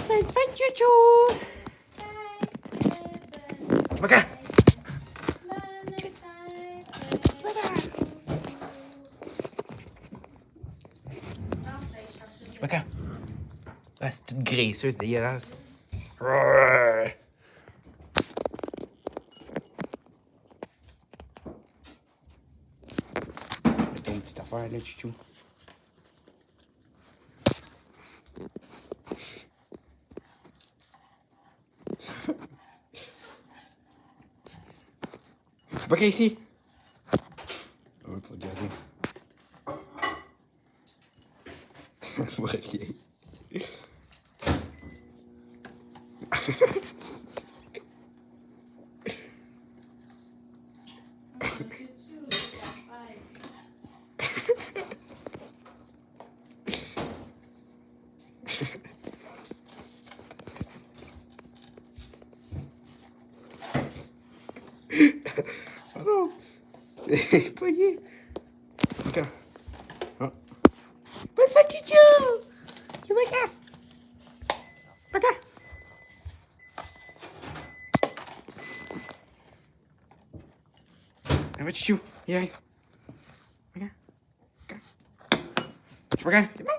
Fun choo-choo. Chewbacca. Chewbacca. Ah, c'est toute graisseuse, c'est dégueulasse. T'as une petite affaire là, chouchou. Chewbacca ici. Oh, faut regarder. Je vois rien. Oh non! Pogné! Ok. Oh. Bonne fois, chouchou! Chewbacca! Chewbacca! Ah, va, chouchou! Viens! Chewbacca! Chewbacca! C'est bon!